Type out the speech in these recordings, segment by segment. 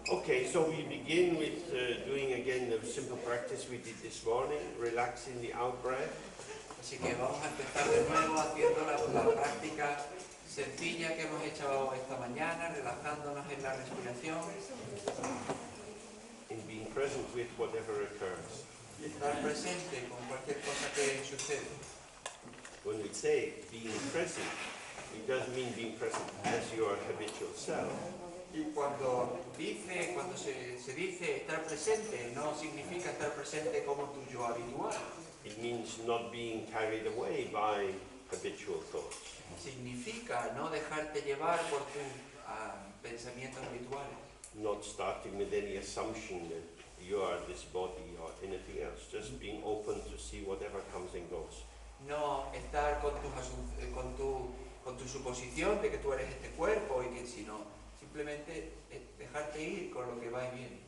Okay, so we begin with doing again the simple practice we did this morning, relaxing the out breath. Así que vamos a empezar de nuevo haciendo la práctica sencilla que hemos hecho esta mañana, relajándonos en la respiración In being present with whatever occurs. y estar presente con cualquier cosa que sucede. When we say being present, it doesn't mean being present as your habitual self. Y cuando se dice estar presente, no significa estar presente como tu yo habitual. It means not being carried away by habitual thoughts. Significa no dejarte llevar por tus pensamientos habituales. Not starting with any assumption that you are this body or anything else. Just being open to see whatever comes and goes. No estar con tu suposición de que tú eres este cuerpo y que si no, simplemente dejarte ir con lo que va y viene.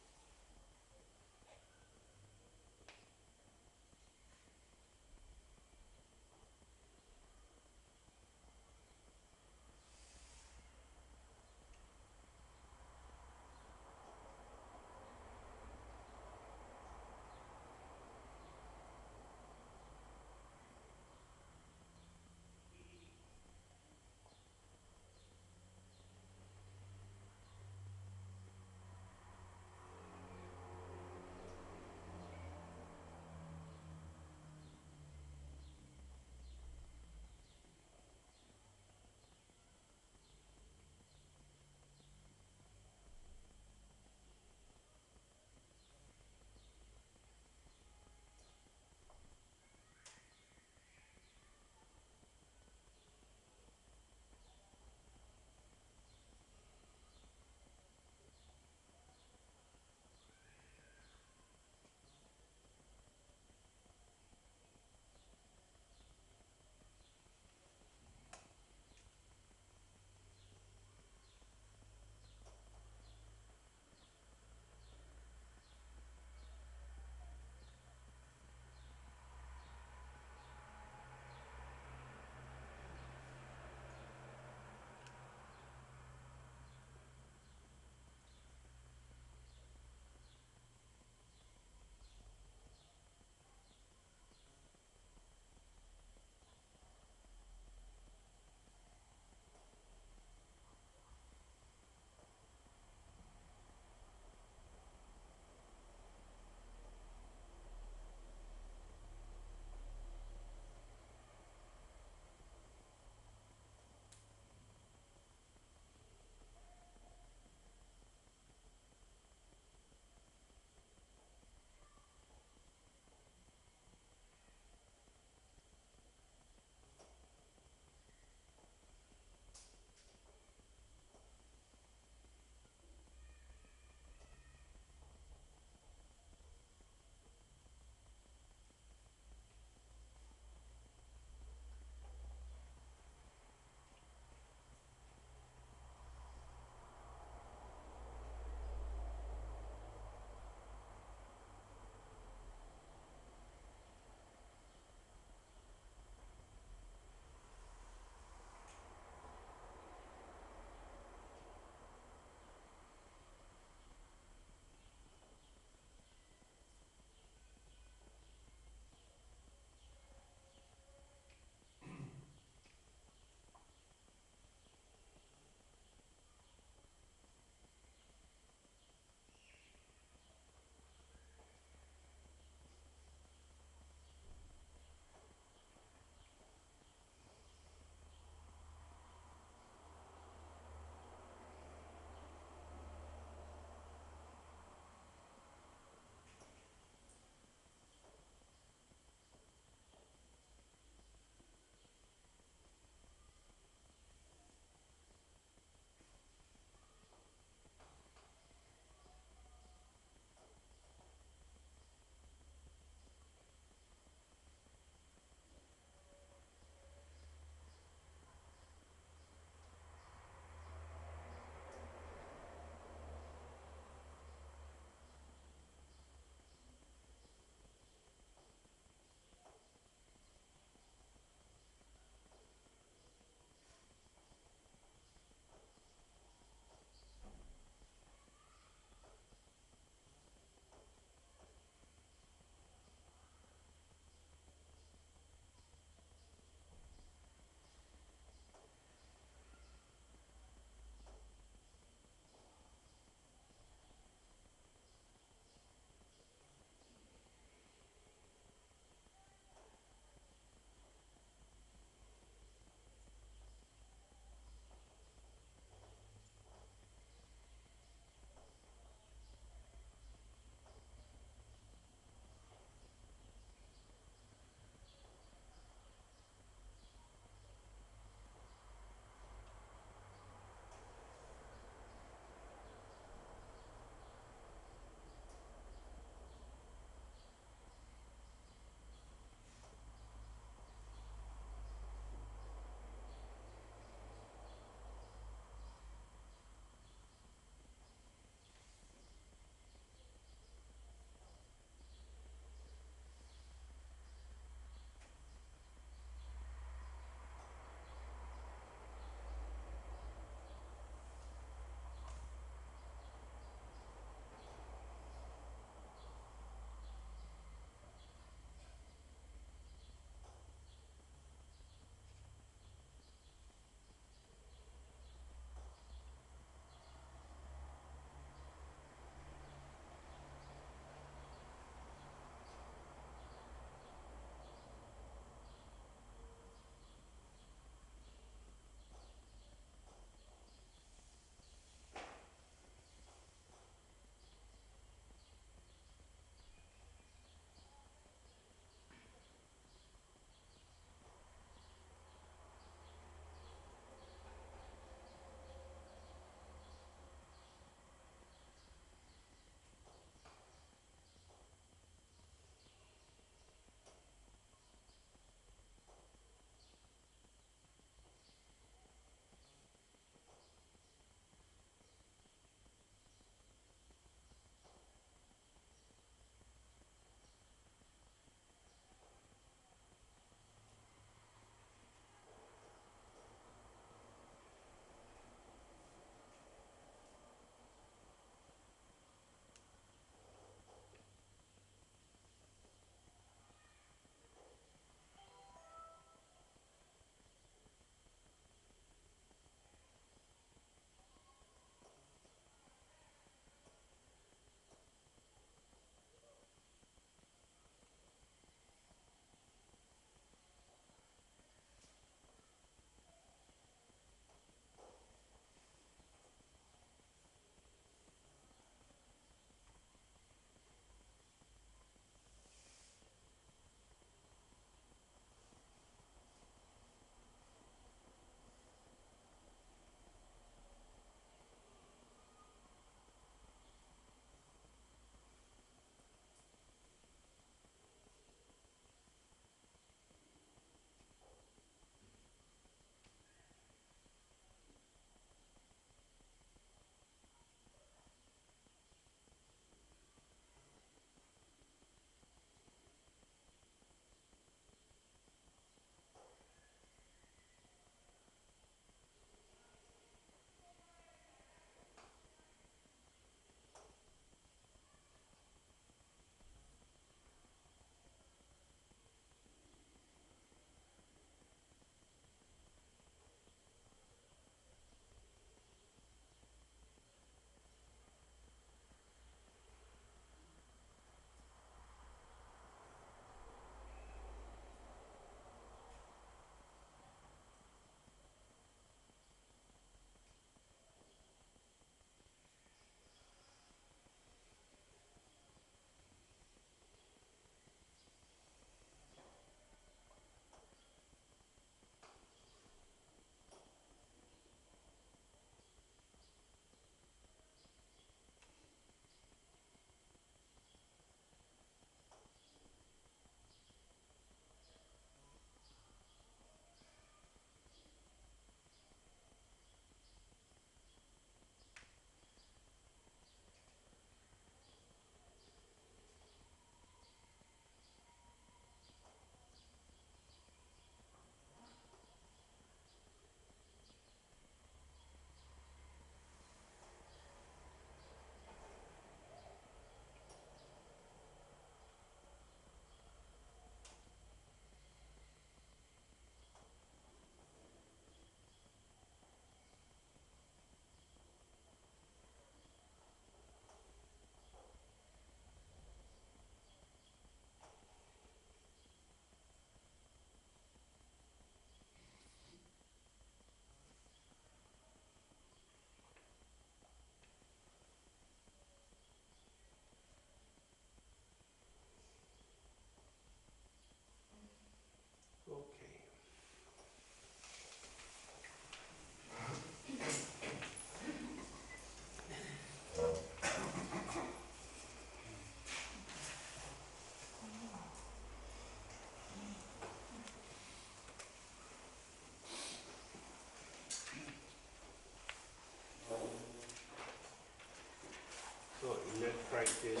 is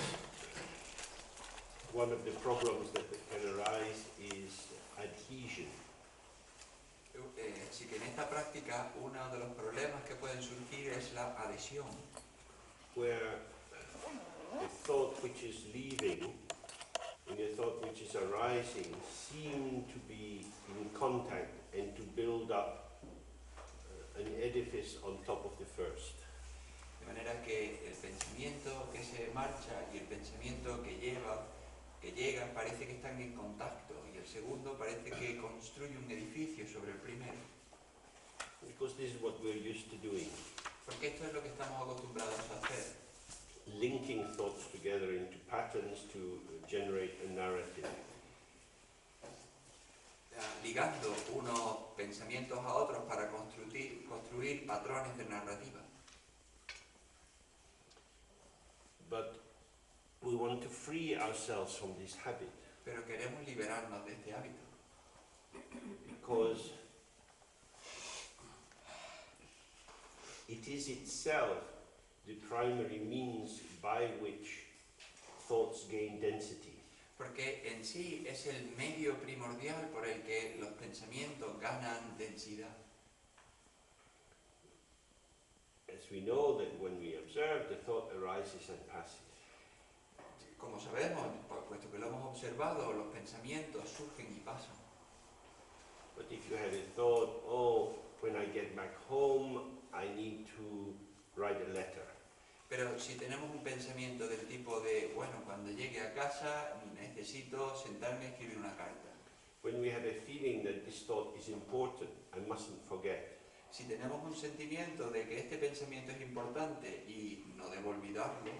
one of the problems that can arise is adhesion. Así que en esta práctica uno de los problemas que pueden surgir es la adhesión, Where the thought which is leaving and the thought which is arising seem to be in contact and to build up an edifice on top of the first. de manera que el pensamiento que se marcha y el pensamiento que llega parece que están en contacto, y el segundo parece que construye un edificio sobre el primero. Because this is what we're used to doing, Porque esto es lo que estamos acostumbrados a hacer, linking thoughts together into patterns to generate a narrative. ligando unos pensamientos a otros para construir patrones de narrativa. But we want to free ourselves from this habit Pero queremos liberarnos de este hábito, because it is itself the primary means by which thoughts gain density. porque en sí es el medio primordial por el que los pensamientos ganan densidad. As we know that when we observe, the thought arises and passes. Como sabemos, puesto que lo hemos observado, los pensamientos surgen y pasan. But if you have a thought, oh, when I get back home, I need to write a letter. Pero si tenemos un pensamiento del tipo de, bueno, cuando llegue a casa necesito sentarme a escribir una carta. When we have a feeling that this thought is important, I mustn't forget, Si tenemos un sentimiento de que este pensamiento es importante y no debo olvidarlo,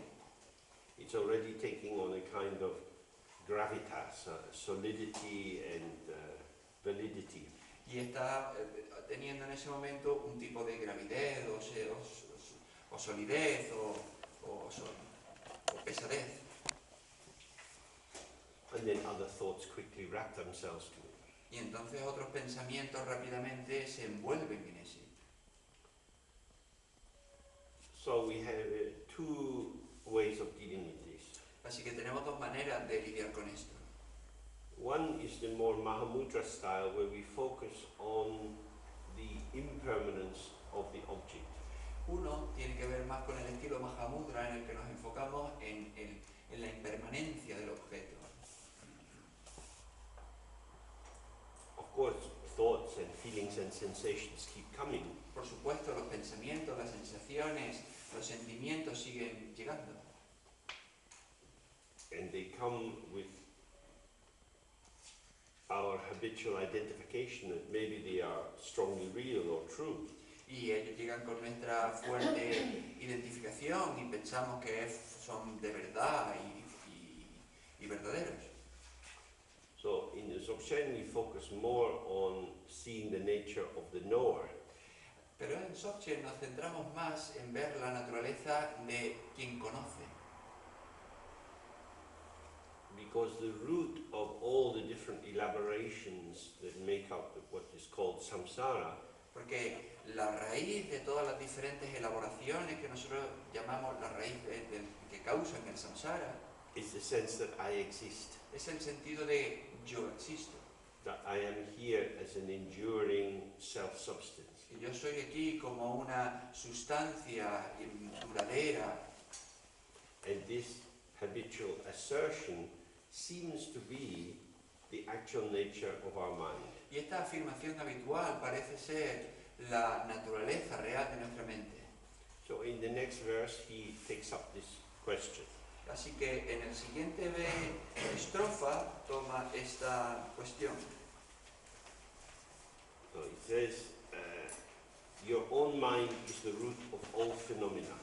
it's already taking on a kind of gravitas, solidity and validity. y está teniendo en ese momento un tipo de gravidez o solidez o pesadez. And then other thoughts quickly wrap themselves to it. Y entonces otros pensamientos rápidamente se envuelven en ese. So we have two ways of dealing with this. Así que tenemos dos maneras de lidiar con esto. One is the more Mahamudra style, where we focus on the impermanence of the object. Uno tiene que ver más con el estilo Mahamudra, en el que nos enfocamos en la impermanencia del objeto. Of course, thoughts and feelings and sensations keep coming, Por supuesto, los pensamientos, las sensaciones, los sentimientos siguen llegando. and they come with our habitual identification that maybe they are strongly real or true. Y ellos llegan con nuestra fuerte identificación y pensamos que son de verdad y verdaderos. So in the Dzogchen we focus more on seeing the nature of the knower, Pero en Dzogchen nos centramos más en ver la naturaleza de quien conoce. because the root of all the different elaborations that make up what is called samsara Porque la raíz de todas las diferentes elaboraciones que nosotros llamamos la raíz que causan el samsara is the sense that I exist, es el sentido de yo existo. that I am here as an enduring self-substance. Que yo soy aquí como una sustancia duradera. And this habitual assertion seems to be the actual nature of our mind. Y esta afirmación habitual parece ser la naturaleza real de nuestra mente. So in the next verse he takes up this question. Así que en el siguiente estrofa toma esta cuestión. So it says, your own mind is the root of all phenomena.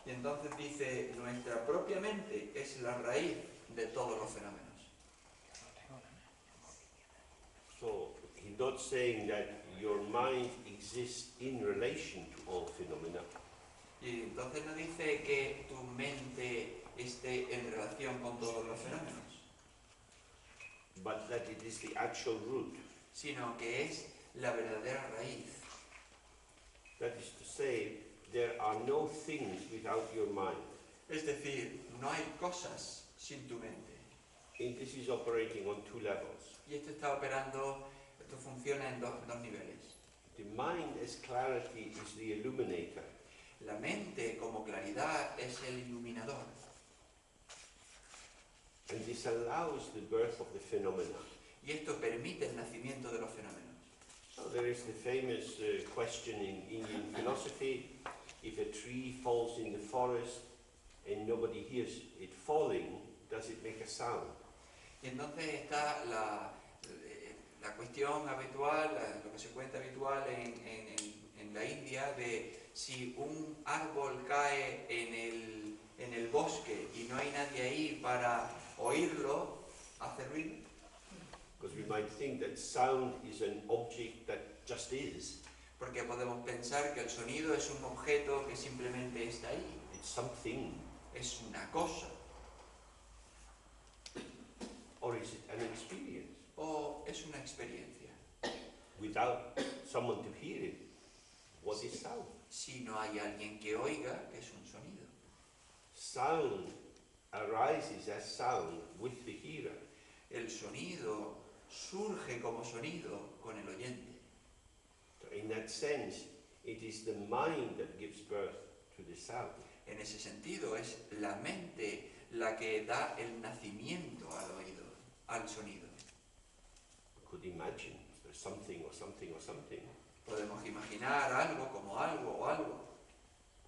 Y entonces dice, nuestra propia mente es la raíz de todos los fenómenos. So he's not saying that your mind exists in relation to all phenomena, Y entonces no dice que tu mente esté en relación con todos los fenómenos, but that it is the actual root. sino que es la verdadera raíz. That is to say, there are no things without your mind. Es decir, no hay cosas sin tu mente. And this is operating on two levels. Y esto está operando, esto funciona en dos niveles. The mind as clarity is the illuminator. La mente como claridad es el iluminador. And this allows the birth of the phenomena. Y esto permite el nacimiento de los fenómenos. So there is the famous question in Indian philosophy, if a tree falls in the forest and nobody hears it falling, does it make a sound? Y entonces está la cuestión habitual, lo que se cuenta habitual en la India, de si un árbol cae en el bosque y no hay nadie ahí para oírlo, ¿hace ruido? Because we might think that sound is an object that just is. Porque podemos pensar que el sonido es un objeto que simplemente está ahí, It's something. es una cosa, Or is it an experience? o es una experiencia. Without someone to hear it, what is sound? Si no hay alguien que oiga, que es un sonido. Sound arises as sound with the hearer. El sonido surge como sonido con el oyente. So in that sense, it is the mind that gives birth to the sound. En ese sentido, es la mente la que da el nacimiento al oído, al sonido. We could imagine there's something or something or something. Podemos imaginar algo como algo o algo.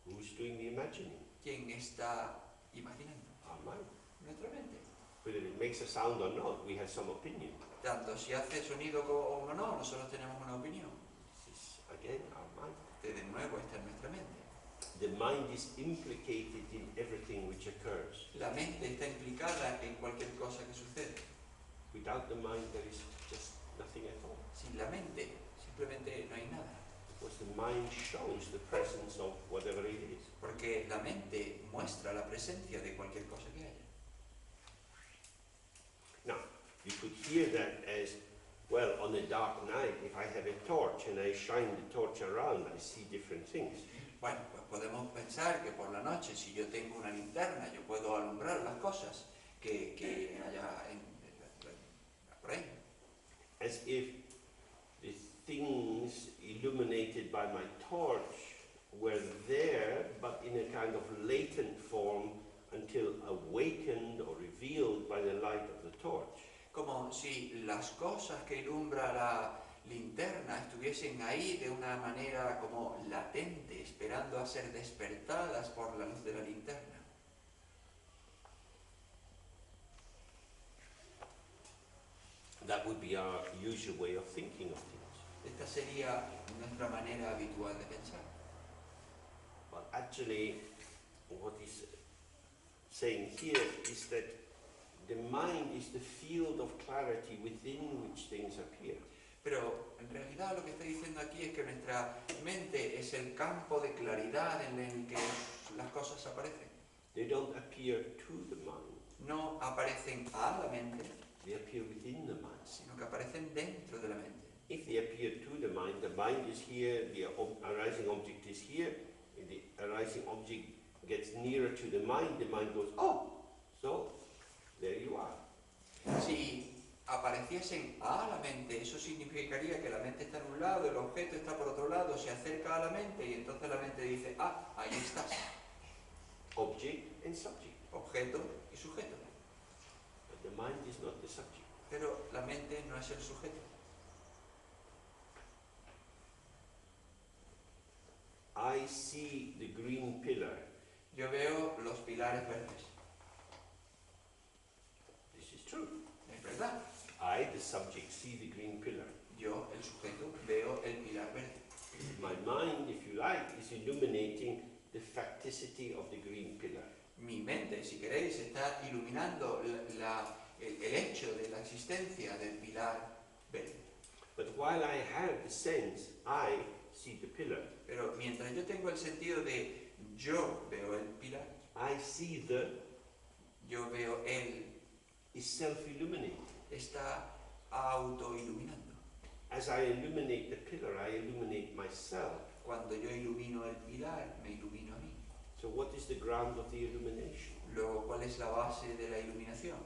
Who's doing the imagining? ¿Quién está imaginando? Our mind. Nuestra mente. Whether it makes a sound or not, we have some opinion. Tanto si hace sonido o no, nosotros tenemos una opinión. This is, again, our mind. De nuevo, está en nuestra mente. The mind is implicated in everything which occurs. La mente está implicada en cualquier cosa que sucede. Without the mind, there is just nothing at all. Sin la mente, simplemente no hay nada. Because the mind shows the presence of whatever it is. Porque la mente muestra la presencia de cualquier cosa que haya. Now, you could hear that as, well, on a dark night, if I have a torch and I shine the torch around, I see different things. Bueno, pues podemos pensar que por la noche, si yo tengo una linterna, yo puedo alumbrar las cosas que haya por ahí. As if the things illuminated by my torch were there, but in a kind of latent form until awakened or revealed by the light of the torch. Como si las cosas que ilumbra la linterna estuviesen ahí de una manera como latente, esperando a ser despertadas por la luz de la linterna. That would be our usual way of thinking of things. Esta sería nuestra manera habitual de pensar. But actually, what he's saying here is that the mind is the field of clarity within which things appear. Pero en realidad lo que está diciendo aquí es que nuestra mente es el campo de claridad en el que las cosas aparecen. They don't appear to the mind, No aparecen a la mente, they appear within the mind. sino que aparecen dentro de la mente. If they appear to the mind is here, the arising object is here, and the arising object gets nearer to the mind goes, oh, so there you are. Si apareciesen a la mente, eso significaría que la mente está en un lado, el objeto está por otro lado, se acerca a la mente y entonces la mente dice, ah, ahí estás, Object and subject. objeto y sujeto. But the mind is not the subject. Pero la mente no es el sujeto. I see the green pillar. Yo veo los pilares verdes. This is true. Es verdad. I, the subject, see the green pillar. Yo, el sujeto, veo el pilar verde. My mind, if you like, is illuminating the facticity of the green pillar. Mi mente, si queréis, está iluminando el hecho de la existencia del pilar verde. But while I have the sense, I see the pillar. Pero mientras yo tengo el sentido de yo veo el pilar, I see the yo veo él, is self-illuminating. está autoiluminando. As I illuminate the pillar, I illuminate myself. Cuando yo ilumino el pilar, me ilumino a mí. So what is the ground of the illumination? Luego, ¿cuál es la base de la iluminación?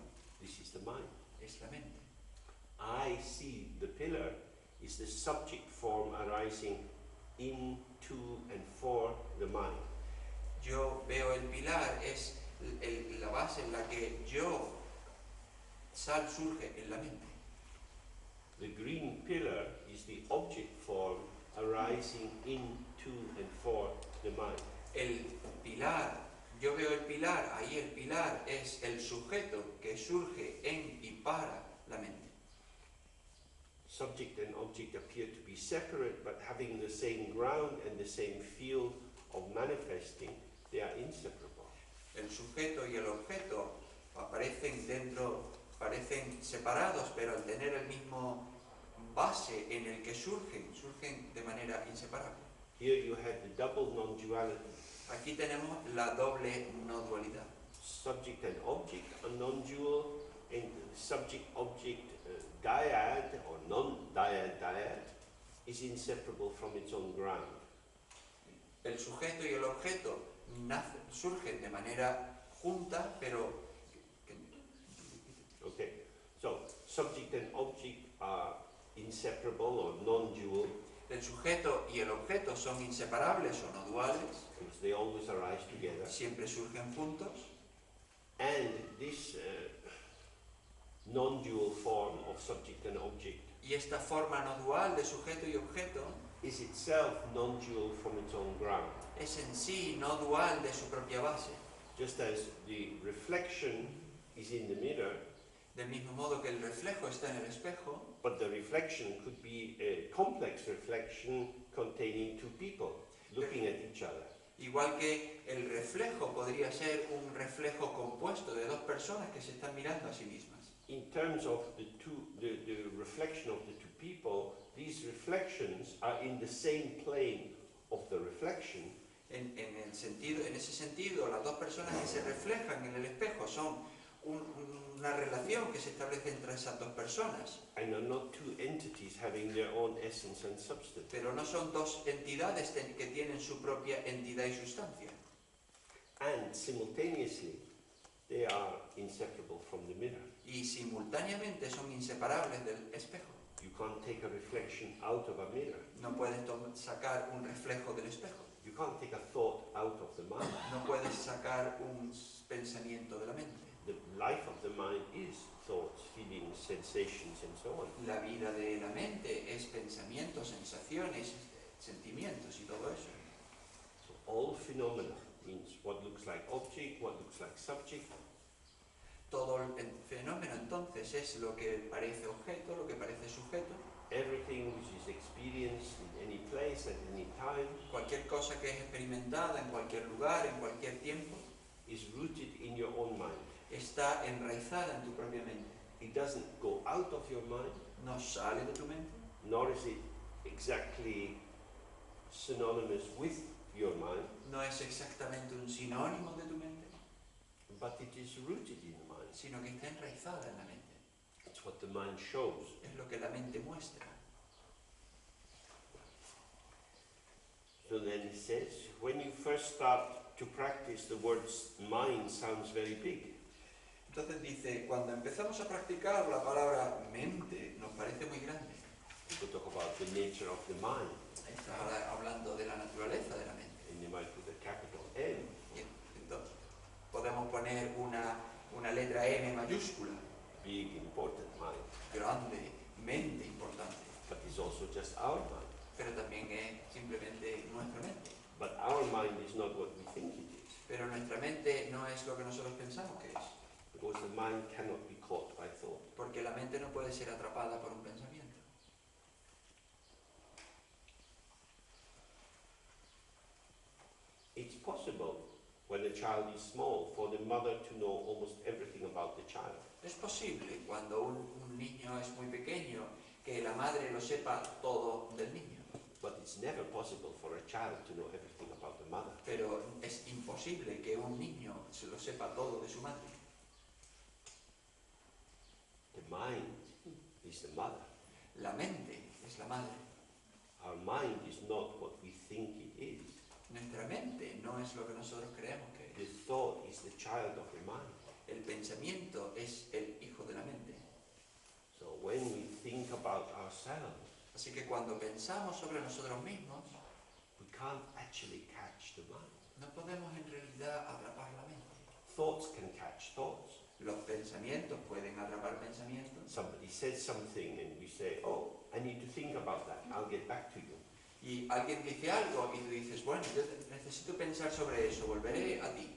This is the mind. Es la mente. I see the pillar is the subject form arising into and for the mind. Yo veo el pilar, es la base en la que yo surge en la mente. The green pillar is the object form arising into and for the mind. El pilar, yo veo el pilar, ahí el pilar es el sujeto que surge en y para la mente. Subject and object appear to be separate, but having the same ground and the same field of manifesting, they are inseparable. El sujeto y el objeto parecen separados, pero al tener el mismo base en el que surgen de manera inseparable. Here you have the double non-duality. Aquí tenemos la doble no dualidad. Subject and object are non-dual, and the subject-object dyad or non-dyad is inseparable from its own ground. El sujeto y el objeto surgen de manera junta, pero... Okay, so subject and object are inseparable or non-dual El sujeto y el objeto son inseparables o no duales, because they always arise together. siempre surgen juntos, And this non-dual form of subject and object y esta forma no dual de sujeto y objeto is itself non-dual from its own ground. es en sí no dual de su propia base. Just as the reflection is in the mirror, Del mismo modo que el reflejo está en el espejo, but the reflection could be a complex reflection containing two people looking at each other. igual que el reflejo podría ser un reflejo compuesto de dos personas que se están mirando a sí mismas. In terms of the reflection of the two people, these reflections are in the same plane of the reflection, En ese sentido, las dos personas que se reflejan en el espejo son una relación que se establece entre esas dos personas, and are not two entities having their own essence and substance. pero no son dos entidades que tienen su propia entidad y sustancia. And simultaneously, they are inseparable from the mirror. Y simultáneamente son inseparables del espejo. You can't take a reflection out of a mirror. No puedes sacar un reflejo del espejo. You can't take a thought out of the mind. No puedes sacar un pensamiento de la mente. The life of the mind is thoughts, feelings, sensations, and so on. La vida de la mente es pensamientos, sensaciones, sentimientos y todo eso. So all phenomena means what looks like object, what looks like subject. Todo el fenómeno entonces es lo que parece objeto, lo que parece sujeto. Everything which is experienced in any place at any time Cualquier cosa que es experimentada en cualquier lugar, en cualquier tiempo, is rooted in your own mind. está enraizada en tu propia mente. It doesn't go out of your mind, No sale de tu mente, nor is it exactly synonymous with your mind, no es exactamente un sinónimo de tu mente, but it is rooted in the mind. sino que está enraizada en la mente. It's what the mind shows. Es lo que la mente muestra. So then he says, when you first start to practice, the words mind sounds very big. Entonces dice, cuando empezamos a practicar la palabra mente, nos parece muy grande. You could talk about the nature of the mind, Está hablando de la naturaleza de la mente. and you might put a capital M. Y entonces, podemos poner una letra M mayúscula, Big, important mind, grande, mente importante, but it's also just our mind. pero también es simplemente nuestra mente. But our mind is not what we think it is, Pero nuestra mente no es lo que nosotros pensamos que es, because the mind cannot be caught by thought. porque la mente no puede ser atrapada por un pensamiento. It's possible, when a child is small, for the mother to know almost everything about the child. Es posible, cuando un niño es muy pequeño, que la madre lo sepa todo del niño, But it's never possible for a child to know everything about the mother. pero es imposible que un niño se lo sepa todo de su madre. The mind is the mother. La mente es la madre. Our mind is not what we think it is. Nuestra mente no es lo que nosotros creemos que The es. thought is the child of the mind. El pensamiento es el hijo de la mente. So when we think about ourselves, Así que cuando pensamos sobre nosotros mismos, we can't actually catch the mind. no podemos en realidad atrapar la mente. Thoughts can catch thoughts. Los pensamientos pueden atrapar pensamientos. Somebody says something and we say, oh, I need to think about that. I'll get back to you. Y alguien dice algo y tú dices, bueno, yo necesito pensar sobre eso, volveré a ti.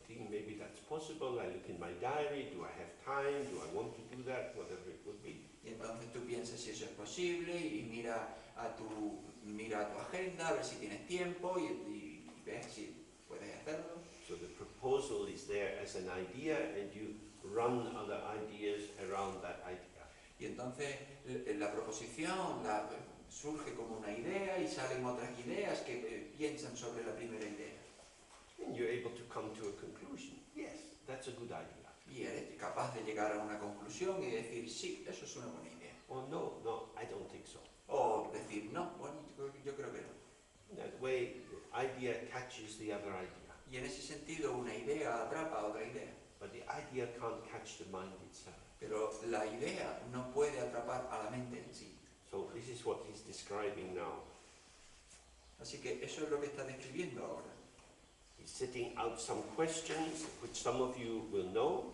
Think maybe that's possible. I look in my diary. Do I have time? Do I want to do that? Whatever it would be. Y entonces tú piensas si eso es posible y mira a tu agenda, a ver si tienes tiempo y ves si puedes hacerlo. So the proposal is there as an idea and you run other ideas around that idea. Y entonces la proposición surge como una idea y salen otras ideas que piensan sobre la primera idea. And you're able to come to a conclusion. Yes, that's a good idea. Y eres capaz de llegar a una conclusión y decir, sí, eso es una buena idea. Or no, no, I don't think so. O decir, no, bueno, yo creo que no. In that way, the idea catches the other idea. Y en ese sentido una idea atrapa a otra idea. But the idea can't catch the mind itself. Pero la idea no puede atrapar a la mente en sí. So this is what he's describing now. Así que eso es lo que está describiendo ahora. He's setting out some questions, which some of you will know.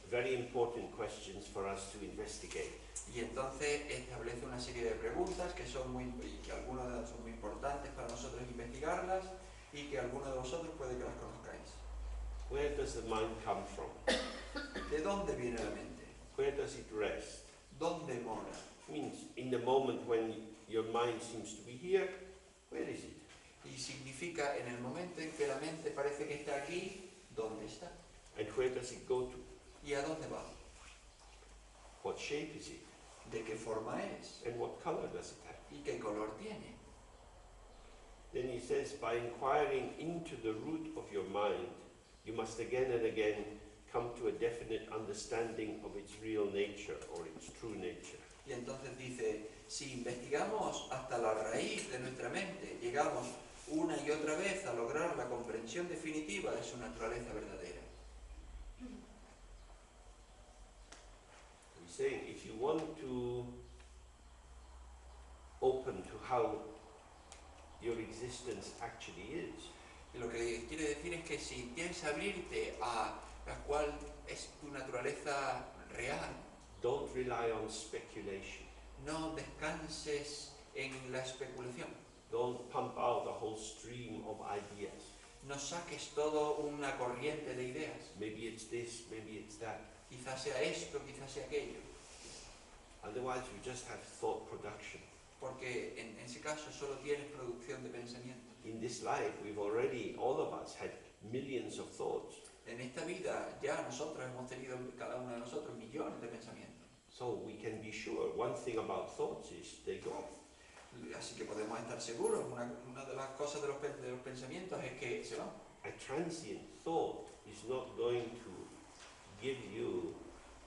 Very important questions for us to investigate. Y entonces establece una serie de preguntas que algunas de ellas son muy importantes para nosotros investigarlas y que algunos de vosotros puede que las conozcáis. Where does the mind come from? ¿De dónde viene la mente? Where does it rest? ¿Dónde mora? Means in the moment when your mind seems to be here, where is it? Y significa en el momento en que la mente parece que está aquí, ¿dónde está? And where does it go to? ¿Y a dónde va? What shape is it? ¿De qué forma es? And what color does it have? ¿Y qué color tiene? Then he says, by inquiring into the root of your mind, you must again and again come to a definite understanding of its real nature or its true nature. Y entonces dice, si investigamos hasta la raíz de nuestra mente, llegamos una y otra vez a lograr la comprensión definitiva de su naturaleza verdadera. He's saying, if you want to open to how your existence actually is, Y lo que quiere decir es que si quieres abrirte a la cual es tu naturaleza real, don't rely on speculation. no descanses en la especulación. Don't pump out a whole stream of ideas. No saques todo una corriente de ideas. Maybe it's this, maybe it's that. Quizás sea esto, quizás sea aquello. Otherwise, you just have thought production. Porque en ese caso solo tienes producción de pensamiento. In this life, we've already, all of us, had millions of thoughts. En esta vida ya nosotros hemos tenido, cada uno de nosotros, millones de pensamientos. So we can be sure, one thing about thoughts is they go. Así que podemos estar seguros, una de las cosas de los pensamientos es que se van. A transient thought is not going to give you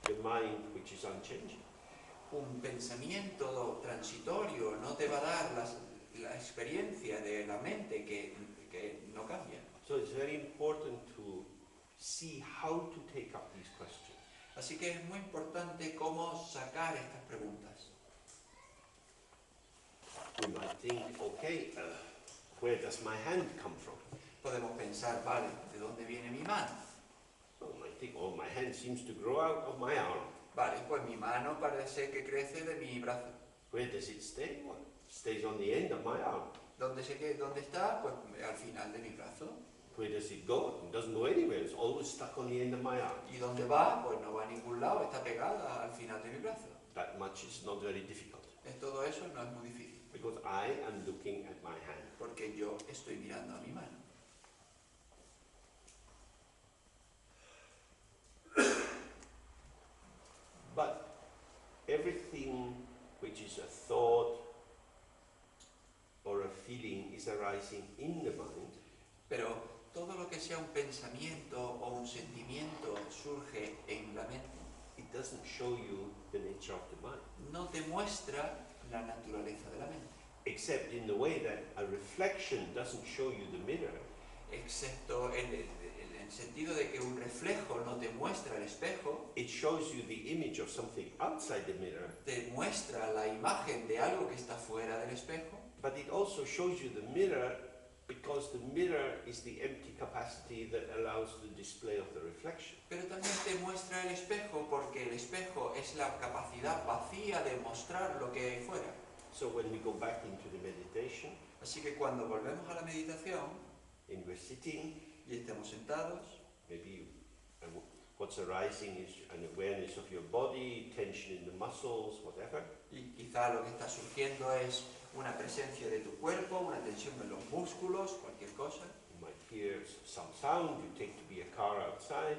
the mind which is unchanging. Un pensamiento transitorio no te va a dar la experiencia de la mente que no cambia. So it's very important to see how to take up these questions. Así que es muy importante cómo sacar estas preguntas. We might think, okay, where does my hand come from? Podemos pensar, vale, ¿de dónde viene mi mano? So I might think, oh, my hand seems to grow out of my arm. Vale, pues mi mano parece que crece de mi brazo. Where does it stay? Well, it stays on the end of my arm. ¿Dónde está? Pues al final de mi brazo. Where does it go? It doesn't go anywhere. It's always stuck on the end of my arm. ¿Y dónde va? Pues no va a ningún lado, está pegada al final de mi brazo. That much is not very difficult. Todo eso no es muy difícil, Because I am looking at my hand. porque yo estoy mirando a mi mano. But everything which is a thought or a feeling is arising in the mind. Pero todo lo que sea un pensamiento o un sentimiento surge en la mente. It doesn't show you the nature of the mind. No te muestra la naturaleza de la mente. except in the way that a reflection doesn't show you the mirror, excepto en el sentido de que un reflejo no te muestra el espejo, it shows you the image of something outside the mirror, te muestra la imagen de algo que está fuera del espejo, but it also shows you the mirror because the mirror is the empty capacity that allows the display of the reflection. pero también te muestra el espejo porque el espejo es la capacidad vacía de mostrar lo que hay fuera. So when we go back into the meditation, Así que cuando volvemos a la meditación and we're sitting, y estemos sentados, maybe what's arising is an awareness of your body, tension in the muscles, whatever. y quizá lo que está surgiendo es una presencia de tu cuerpo, una tensión en los músculos, cualquier cosa. You might hear some sound you take to be a car outside.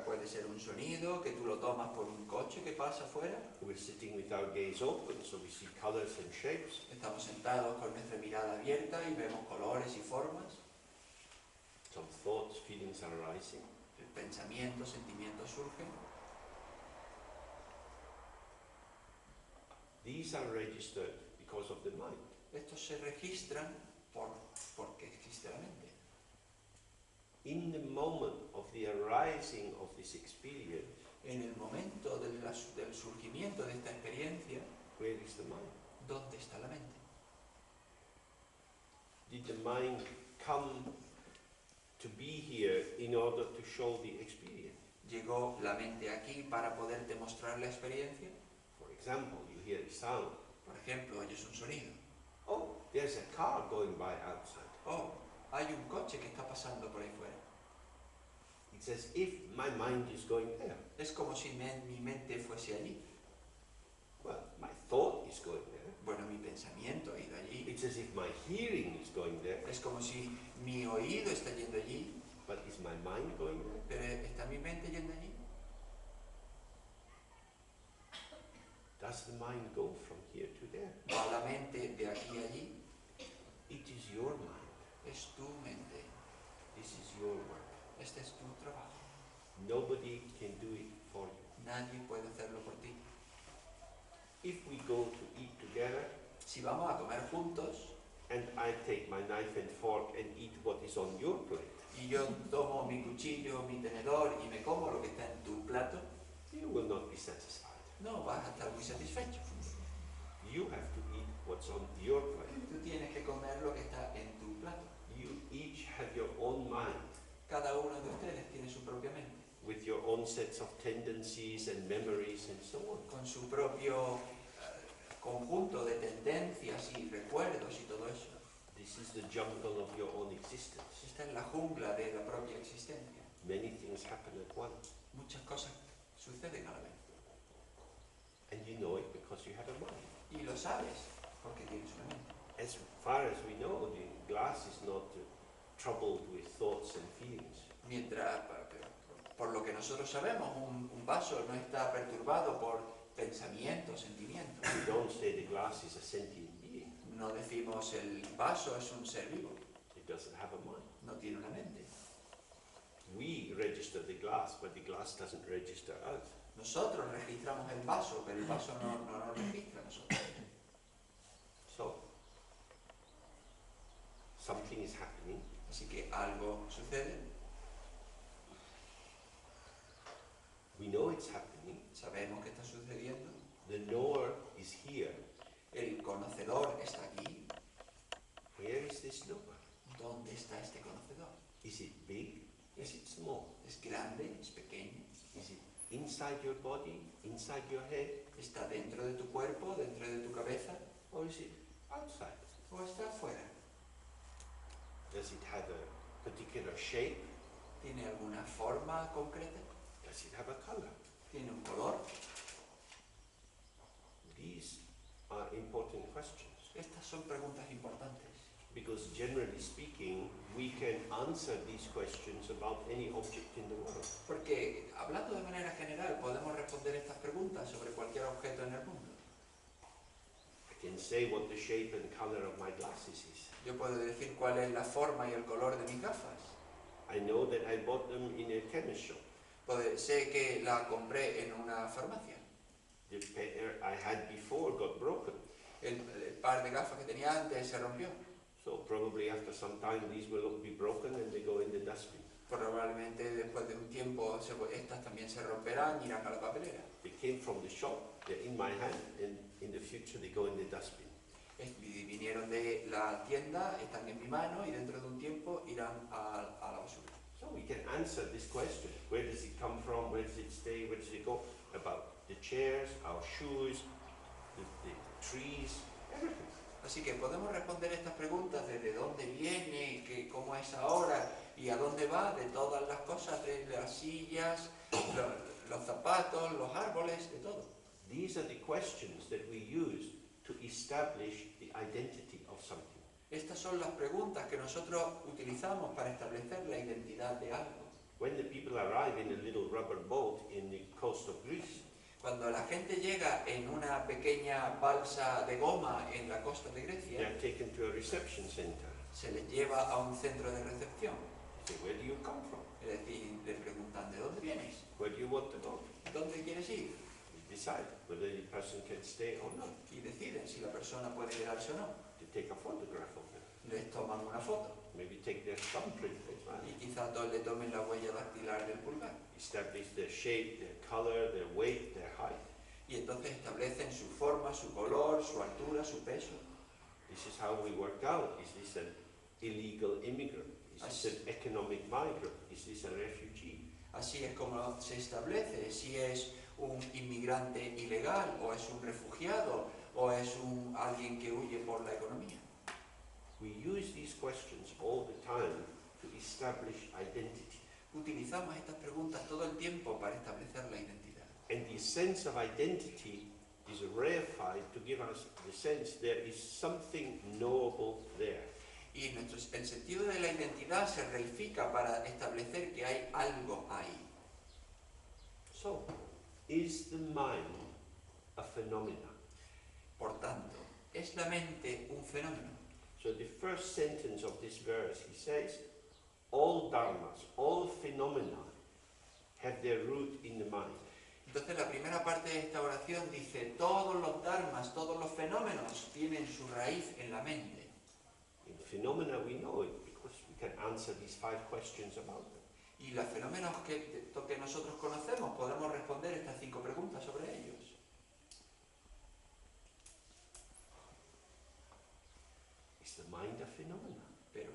Puede ser un sonido que tú lo tomas por un coche que pasa afuera. We're sitting with our gaze open, so we see colors and shapes. Estamos sentados con nuestra mirada abierta y vemos colores y formas. Some thoughts, feelings are arising. Pensamientos, sentimientos surgen. These are registered because of the mind. Estos se registran porque existe la mente. In the moment of the arising of this experience, En el momento del surgimiento de esta experiencia, where is the mind? ¿dónde está la mente? Did the mind come to be here in order to show the experience? ¿Llegó la mente aquí para poderte mostrar la experiencia? For example, you hear a sound. Por ejemplo, oyes un sonido. Oh, there's a car going by outside. Oh, hay un coche que está pasando por ahí fuera. It's as if my mind is going there. Es como si mi mente fuese allí. Well, my thought is going there. Bueno, mi pensamiento ha ido allí. It's as if my hearing is going there. Es como si mi oído está yendo allí. But is my mind going there? Pero ¿está mi mente yendo allí? Does the mind go from here to there? ¿Va la mente de aquí a allí? It is your mind. Es tu mente. This is your work. Este es tu trabajo. Nobody can do it for you. Nadie puede hacerlo por ti. If we go to eat together Si vamos a comer juntos and I take my knife and fork and eat what is on your plate, y yo tomo mi cuchillo, mi tenedor y me como lo que está en tu plato, you will not be satisfied. no vas a estar muy satisfecho. You have to eat what's on your plate. Tú tienes que comer lo que está en tu plato. You each have your own mind Cada uno de ustedes tiene su propia mente, with your own sets of tendencies and memories and so on. con su propio conjunto de tendencias y recuerdos y todo eso. This is the jungle of your own existence. Esta es la jungla de la propia existencia. Many things happen at once, Muchas cosas suceden a la vez. and you know it because you have a mind. Y lo sabes porque tienes una mente. As far as we know, the glass is not troubled with thoughts and feelings. Mientras, por lo que nosotros sabemos, un vaso no está perturbado por pensamientos, sentimientos. We don't say the glass is a sentient being. No decimos el vaso es un ser vivo, It doesn't have a mind. no tiene una mente. We register the glass, but the glass doesn't register us. Nosotros registramos el vaso, pero el vaso no nos registra a nosotros. So, something is happening. Así que algo sucede, We know it's happening. sabemos que está sucediendo, The knower is here. el conocedor está aquí. Where is this knower? ¿Dónde está este conocedor? Is it big? Is it small? ¿Es grande? ¿Es pequeño? Is it inside your body? Inside your head? ¿Está dentro de tu cuerpo, dentro de tu cabeza? Or is it outside? ¿O está afuera? Does it have a particular shape? ¿Tiene alguna forma concreta? Does it have a color? ¿Tiene un color? These are important questions. Estas son preguntas importantes. Because generally speaking, we can answer these questions about any object in the world. Porque, hablando de manera general, podemos responder estas preguntas sobre cualquier objeto en el mundo. I can say what the shape and color of my glasses is. Yo puedo decir cuál es la forma y el color de mis gafas. I know that I bought them in a chemist shop. Sé que la compré en una farmacia. The pair I had before got broken. el par de gafas que tenía antes se rompió. So probably after some time these will be broken and they go in the dustbin. Probablemente después de un tiempo estas también se romperán y irán a la papelera. They came from the shop, they're in my hand, and in the future they go in the dustbin. Vinieron de la tienda, están en mi mano y dentro de un tiempo irán a la basura. So we can answer this question. Where does it come from? Where does it stay? Where does it go? About the chairs, our shoes, the trees, everything. Así que podemos responder estas preguntas de dónde viene, cómo es ahora y a dónde va, de todas las cosas, de las sillas, los zapatos, los árboles, de todo. These are the questions that we use to establish the identity of something. Estas son las preguntas que nosotros utilizamos para establecer la identidad de algo. When the people arrive in a little rubber boat in the coast of Greece, Cuando la gente llega en una pequeña balsa de goma en la costa de they Grecia, are taken to a reception center. se les lleva a un centro de recepción. They say, where do you come from? Es decir, le preguntan, ¿de dónde vienes? Where do you want to go? ¿Dónde quieres ir? They decide whether the person can stay or not. Y deciden si la persona puede quedarse o no. They take a photograph of them. Les toman una foto Maybe take their thumbprint as well. y quizá todos le tomen la huella dactilar del pulgar. Establish their shape, their color, their weight, their height. Y entonces establecen su forma, su color, su altura, su peso. This is how we work out. Is this an illegal immigrant? Is this an economic migrant? Is this a refugee? Así es como se establece si es un inmigrante ilegal o es un refugiado o es alguien que huye por la economía. We use these questions all the time to establish identity. Utilizamos estas preguntas todo el tiempo para establecer la identidad. And the sense of identity is reified to give us the sense there is something knowable there. Y el sentido de la identidad se reifica para establecer que hay algo ahí. So, is the mind a phenomena? Por tanto, ¿es la mente un fenómeno? So the first sentence of this verse, he says, all dharmas, all phenomena have their root in the mind. Entonces la primera parte de esta oración dice, todos los dharmas, todos los fenómenos tienen su raíz en la mente. In phenomena we know it because we can answer these 5 questions about them. Y los fenómenos que nosotros conocemos podemos responder estas 5 preguntas sobre ellos. Is the mind a phenomena? Pero,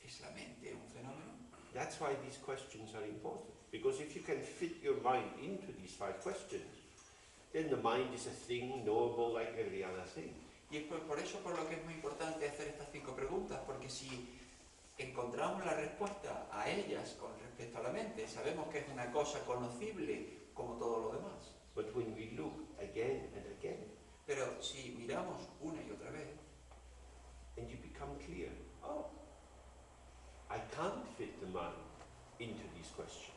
¿es la mente un fenómeno? That's why these questions are important. Because if you can fit your mind into these 5 questions, then the mind is a thing knowable like every other thing. Y es por eso por lo que es muy importante hacer estas 5 preguntas, porque si encontramos la respuesta a ellas con respecto a la mente, sabemos que es una cosa conocible como todo lo demás. But when we look again and again, Pero si miramos una y otra vez, and you become clear, oh, I can't fit the mind into these questions.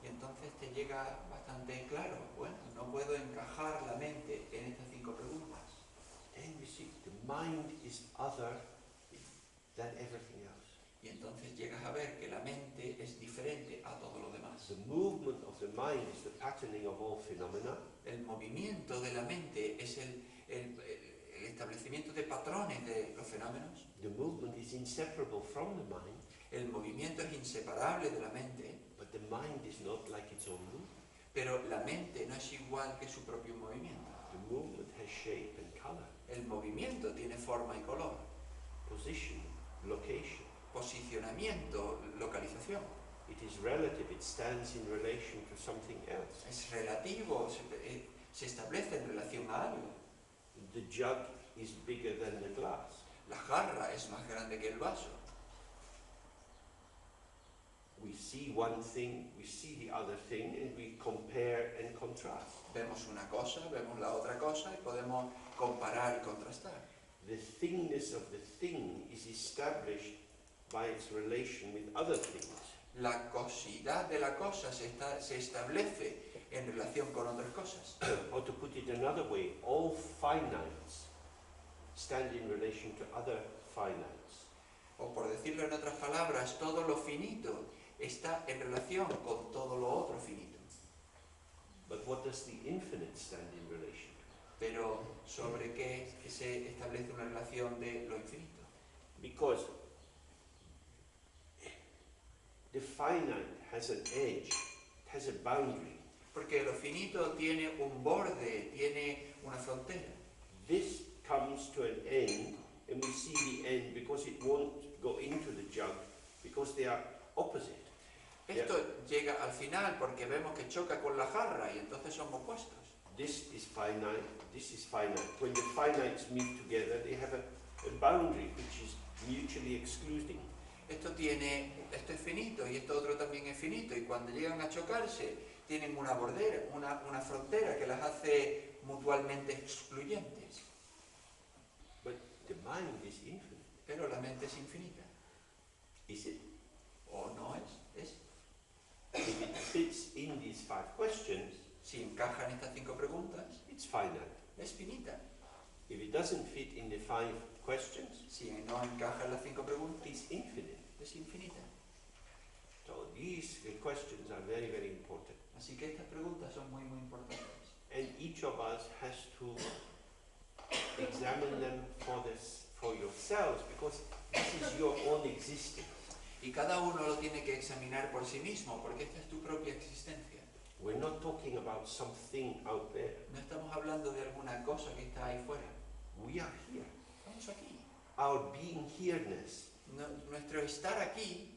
y entonces te llega bastante claro, bueno, no puedo encajar la mente en estas 5 preguntas. Then we see the mind is other than everything else. Y entonces llegas a ver que la mente es diferente a todo lo demás. The movement of the mind is the patterning of all phenomena. El movimiento de la mente es el establecimiento de patrones de los fenómenos. The movement is inseparable from the mind, El movimiento es inseparable de la mente, but the mind is not like its own movement. pero la mente no es igual que su propio movimiento. The movement has shape and color, El movimiento tiene forma y color, position, location. posicionamiento, localización. It is relative, it stands in relation to something else. Es relativo, se establece en relación a algo. The jug is bigger than the glass. La jarra es más grande que el vaso. We see one thing, we see the other thing, and we compare and contrast. Vemos una cosa, vemos la otra cosa y podemos comparar y contrastar. The thingness of the thing is established by its relation with other things. La cosidad de la cosa se establece en relación con otras cosas. Or to put it another way, all finites stand in relation to other finites. O por decirlo en otras palabras, todo lo finito está en relación con todo lo otro finito. But what does the infinite stand in relation to? pero sobre qué se establece una relación de lo infinito. Because the finite has an edge, it has a boundary. Porque lo finito tiene un borde, tiene una frontera. This comes to an end, and we see the end because it won't go into the jug, because they are opposite. Esto llega al final porque vemos que choca con la jarra y entonces son opuestos. This is finite, this is finite. When the finites meet together, they have a boundary which is mutually excluding. Esto es finito y esto otro también es finito, y cuando llegan a chocarse tienen una bordera, una frontera que las hace mutuamente excluyentes. But the mind is infinite. Pero la mente es infinita. Is it? ¿O no es? If it fits in these 5 questions, Si encaja en estas 5 preguntas, it's finite. es finita. If it doesn't fit in the 5 questions, Si no encaja en las 5 preguntas, it's infinite. es infinita. So these questions are very, very important. Así que estas preguntas son muy, muy importantes. And each of us has to examine them for yourselves, because this is your own existence. Y cada uno lo tiene que examinar por sí mismo, porque esta es tu propia existencia. We're not talking about something out there. No estamos hablando de alguna cosa que está ahí fuera. We are here. Estamos aquí. Our being here-ness Nuestro estar aquí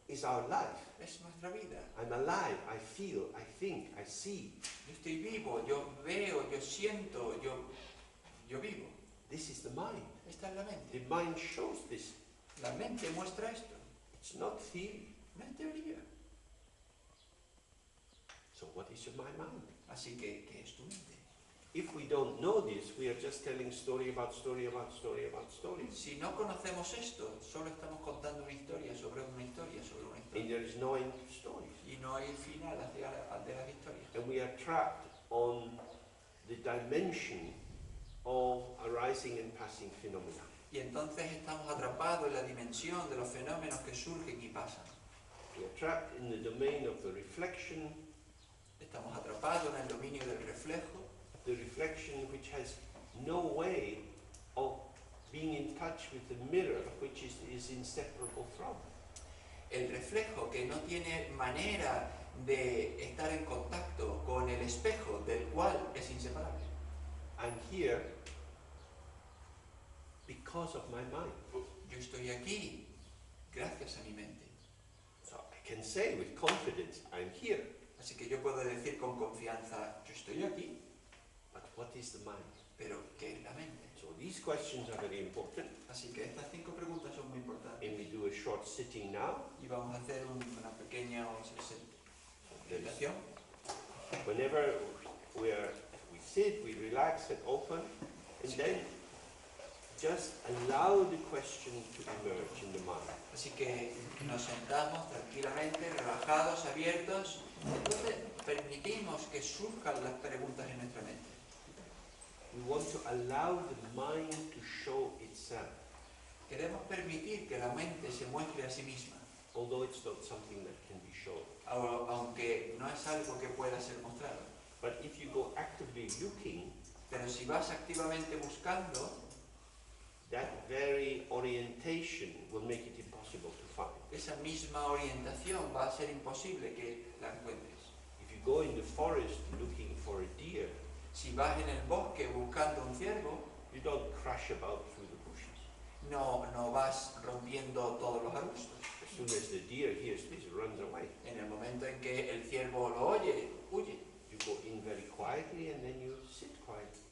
is our life. es nuestra vida. I'm alive, I feel, I think, I see. Yo estoy vivo, yo veo, yo siento, yo vivo. This is the mind. Esta es la mente. The mind shows this. La mente muestra esto. It's not theory. No es teoría. So what is my mind? Así que, ¿qué es tu mente? If we don't know this, we are just telling story about story about story about story. Si no conocemos esto, solo estamos contando una historia sobre una historia sobre una And historia. there is no end to stories. Y no hay final de las historias. And we are trapped on the dimension of arising and passing phenomena. Y entonces estamos atrapados en la dimensión de los fenómenos que surgen y pasan. We are trapped in the domain of the reflection Estamos atrapados en el dominio del reflejo, which has no way of being in touch with the mirror, which is inseparable from. el reflejo que no tiene manera de estar en contacto con el espejo del cual es inseparable. I'm here because of my mind. Yo estoy aquí gracias a mi mente. So I can say with confidence, I'm here. Así que yo puedo decir con confianza, yo estoy aquí, But what is the mind? pero ¿qué es la mente? So these questions are very important. Así que estas 5 preguntas son muy importantes. And we do a short sitting now. Y vamos a hacer una pequeña meditación. Whenever we sit, we relax and open, and then just allow the question to emerge in the mind. Así que nos sentamos tranquilamente, relajados, abiertos, entonces permitimos que surjan las preguntas en nuestra mente. We want to allow the mind to show itself, Queremos permitir que la mente se muestre a sí misma, although it's not something that can be shown. aunque no es algo que pueda ser mostrado. But if you go actively looking, Pero si vas activamente buscando, that very orientation will make it impossible to find. esa misma orientación va a ser imposible que la encuentres. If you go in the forest looking for a deer, Si vas en el bosque buscando un ciervo, you don't crash about through the bushes. no vas rompiendo todos los arbustos. As soon as the deer hears this, it runs away. En el momento en que el ciervo lo oye, huye. You go in very quietly and then you sit quietly.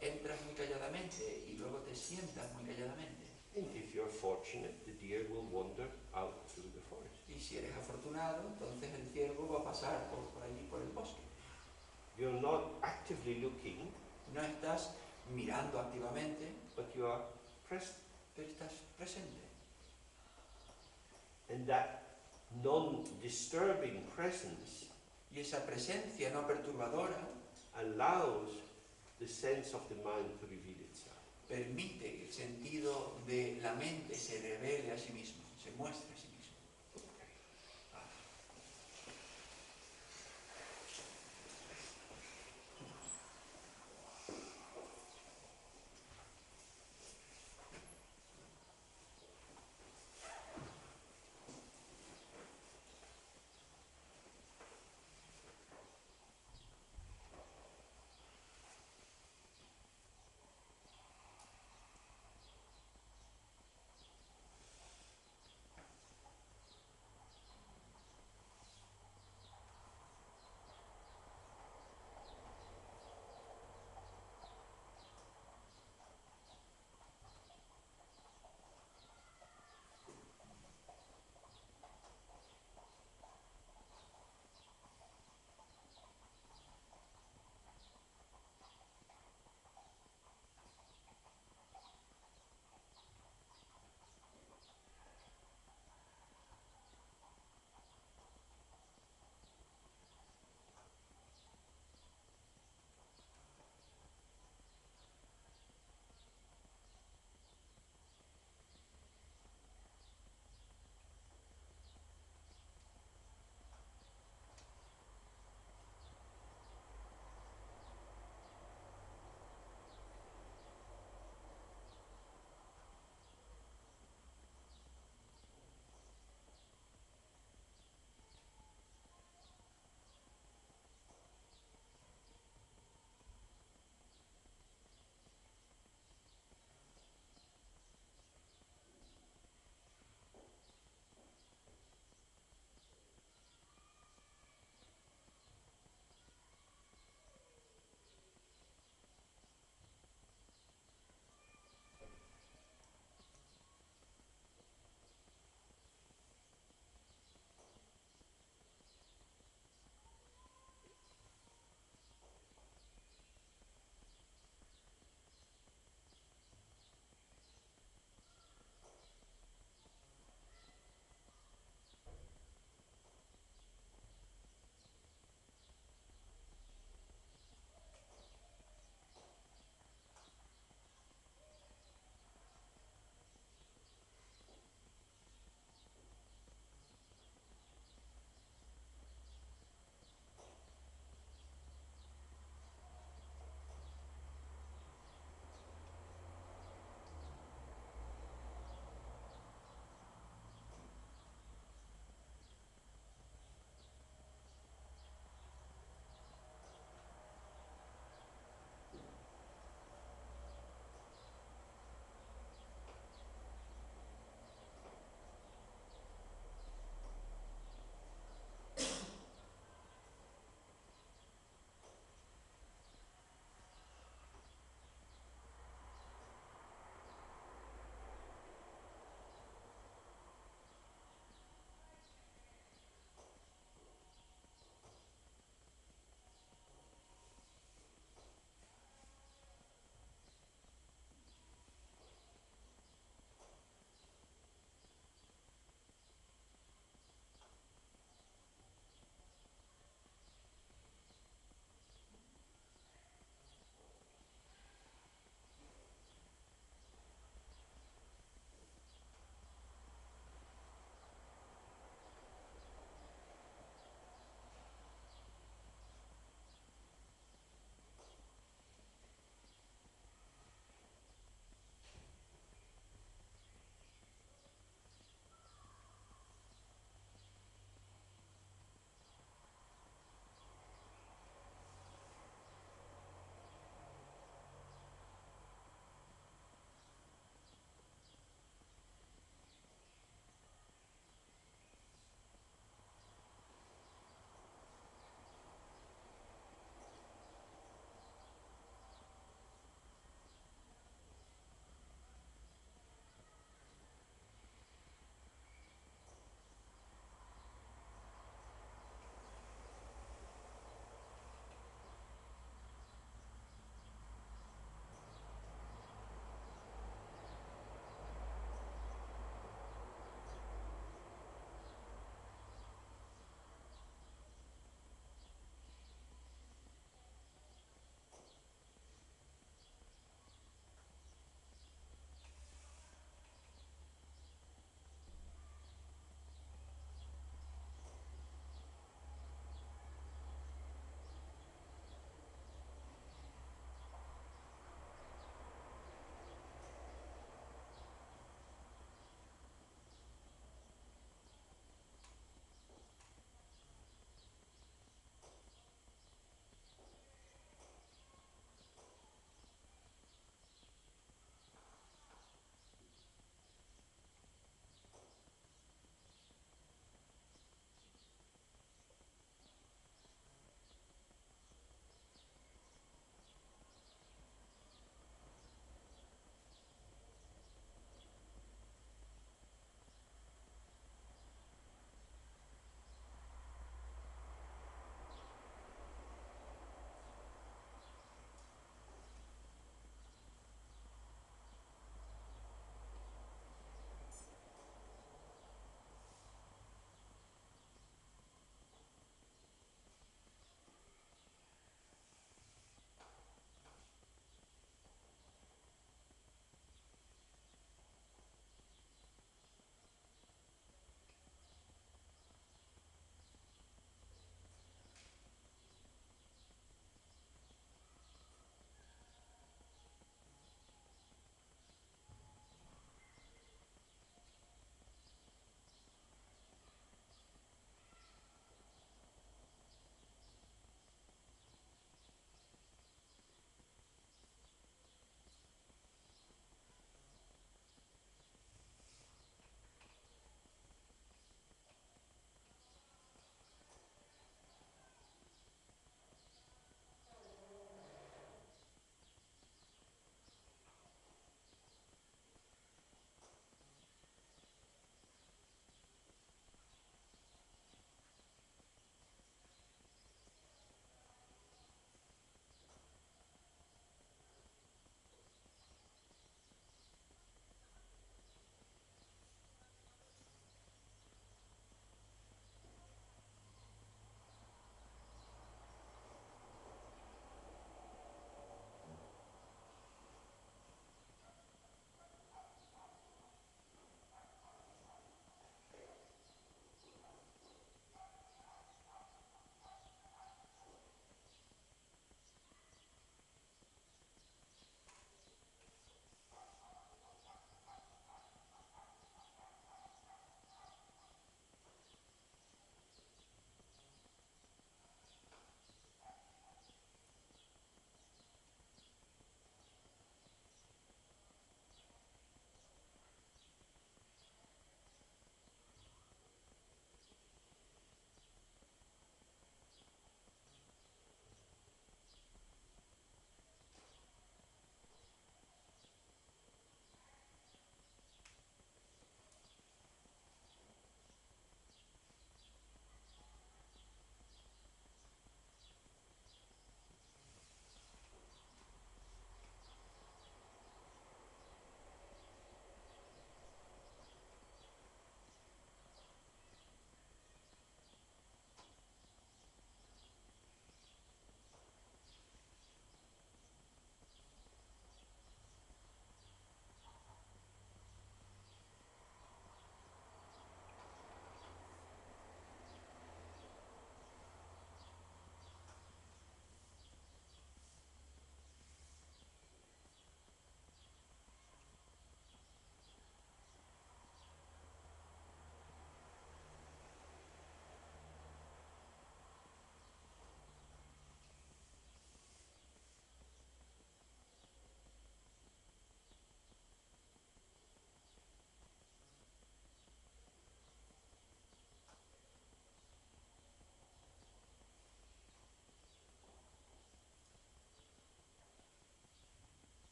Entras muy calladamente y luego te sientas muy calladamente. And if you're fortunate, the deer will wander out through the forest. Y si eres afortunado, entonces el ciervo va a pasar por allí, por el bosque. You're not actively looking, No estás mirando activamente, but you are present. pero estás presente. And that non-disturbing presence Y esa presencia no perturbadora allows the sense of the mind to reveal itself. permite que el sentido de la mente se revele a sí mismo, se muestre a sí mismo.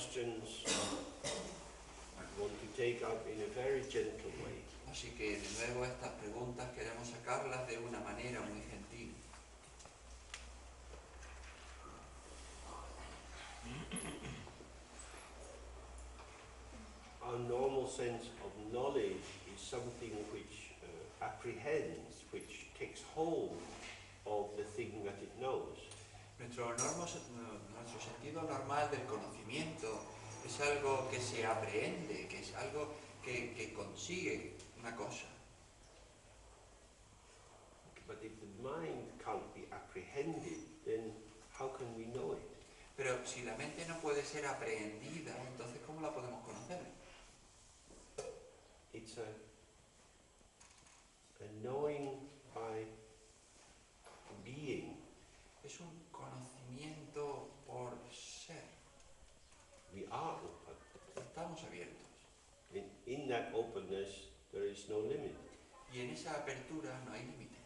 questions we want to take up in a very gentle way. Así que de nuevo estas preguntas queremos sacarlas de una manera muy gentil. Our normal sense of knowledge is something which apprehends, which takes hold of the thing that it knows. Nuestro sentido normal del conocimiento es algo que se aprehende, que es algo que consigue una cosa. But if the mind can't be apprehended, then how can we know it? Pero si la mente no puede ser aprehendida, entonces ¿cómo la podemos conocer? It's a knowing by being. Es un conocimiento por ser. We are open. Estamos abiertos. In that openness, there is no limit. Y en esa apertura no hay límite.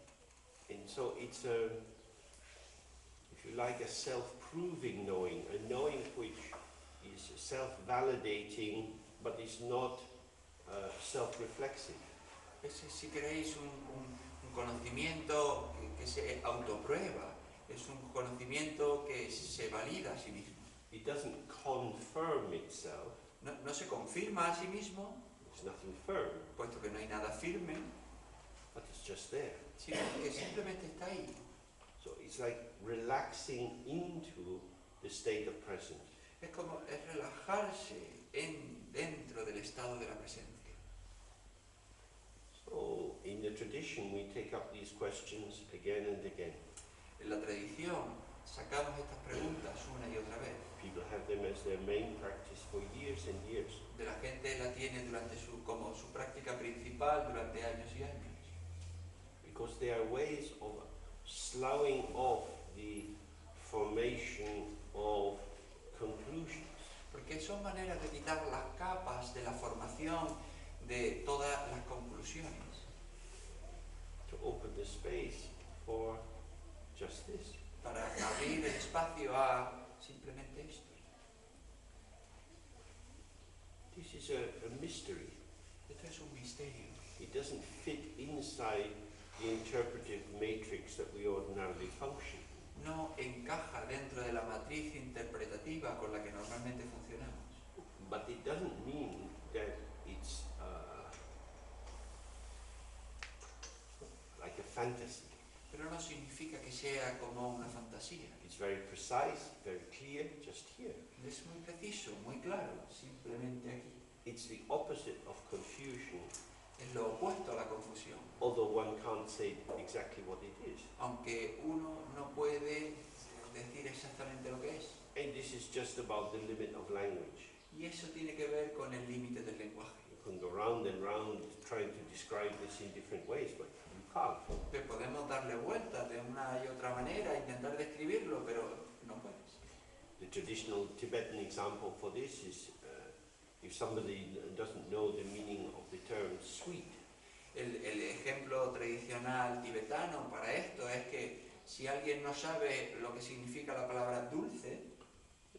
And so it's a, if you like, a self-proving knowing, a knowing which is self-validating, but is not self-reflexive. Es, si queréis, un conocimiento que se autoprueba, es un conocimiento que se valida a sí mismo. It doesn't confirm itself. No se confirma a sí mismo, There's nothing firm, puesto que no hay nada firme, but it's just there. sino que simplemente está ahí. So it's like relaxing into the state of presence. Es como relajarse dentro del estado de la presencia. So in the tradition, we take up these questions again and again. En la tradición sacamos estas preguntas una y otra vez. People have them as their main practice for years and years. De la gente la tiene como su práctica principal durante años y años. Because they are ways of sloughing off the formation of conclusions. Porque son maneras de quitar las capas de la formación de todas las conclusiones. To open the space for just this. Para abrir el espacio a simplemente esto. This is a mystery. Esto es un misterio. It doesn't fit inside the interpretive matrix that we ordinarily function. No encaja dentro de la matriz interpretativa con la que normalmente funcionamos. But it doesn't mean that it's like a fantasy. Pero no significa que sea como una fantasía. It's very precise, very clear, just here. Es muy preciso, muy claro, simplemente aquí. It's the opposite of confusion, Es lo opuesto a la confusión. although one can't say exactly what it is. Aunque uno no puede decir exactamente lo que es. And this is just about the limit of language. Y eso tiene que ver con el límite del lenguaje. You can go round and round trying to describe this in different ways, but you can't. Que podemos darle vueltas de una y otra manera, intentar describirlo, pero no puedes. The traditional Tibetan example for this is if somebody doesn't know the meaning of the term sweet, El ejemplo tradicional tibetano para esto es que si alguien no sabe lo que significa la palabra dulce,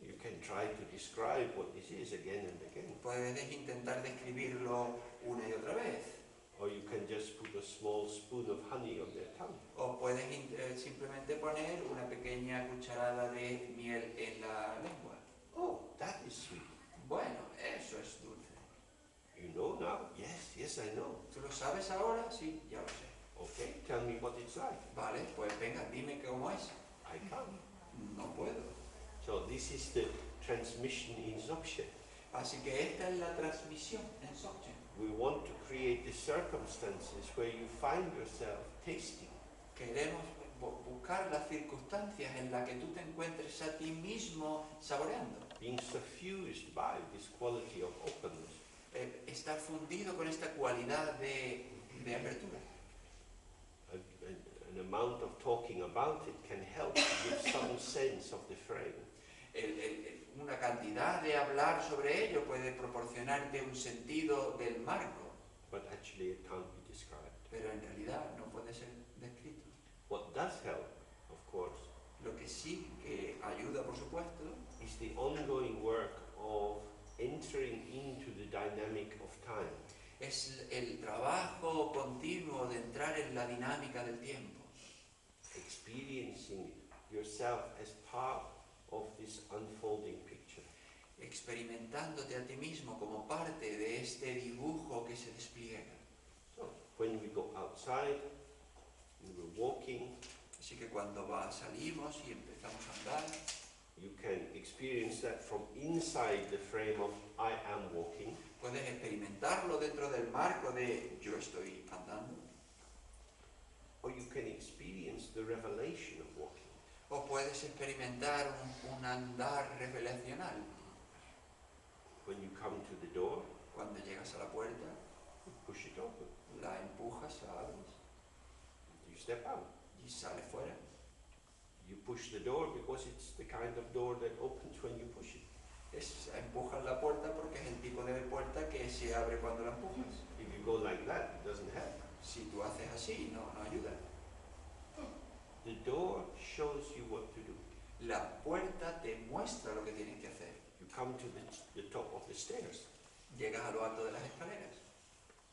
you can try to describe what this is again and again. puedes intentar describirlo una y otra vez. Or you can just put a small spoon of honey on their tongue. O puedes simplemente poner una pequeña cucharada de miel en la lengua. Oh, that is sweet. Bueno, eso es dulce. You know now? Yes, yes, I know. ¿Tú lo sabes ahora? Sí, ya lo sé. Okay, tell me what it's like. Vale, pues venga, dime cómo es. I can't. No puedo. So this is the transmission in Dzogchen. Así que esta es la transmisión en Dzogchen. We want to create the circumstances where you find yourself tasting. Queremos buscar las circunstancias en las que tú te encuentres a ti mismo saboreando. Being suffused by this quality of openness. Estar fundido con esta cualidad de apertura. An amount of talking about it can help to give some sense of the frame. Una cantidad de hablar sobre ello puede proporcionarte un sentido del marco, But actually it can't be described. pero en realidad no puede ser descrito. What does help, of course, Lo que sí que ayuda, por supuesto, is the ongoing work of Es el trabajo continuo de entrar en la dinámica del tiempo. Experiencing yourself as part of this unfolding picture. Experimentándote a ti mismo como parte de este dibujo que se despliega. So, when we go outside, and we're walking, Así que cuando salimos y empezamos a andar, you can experience that from inside the frame of I am walking, puedes experimentarlo dentro del marco de yo estoy andando, or you can experience the revelation of walking. o puedes experimentar un andar revelacional. When you come to the door, Cuando llegas a la puerta, you push it open, la empujas, la abres you step out. y sales fuera. You push the door because it's the kind of door that opens when you push it. Empujas la puerta porque es el tipo de puerta que se abre cuando la empujas. If you go like that, it doesn't help. Si tú haces así, no ayuda. The door shows you what to do. La puerta te muestra lo que tienes que hacer. You come to the top of the stairs. Llegas a lo alto de las escaleras.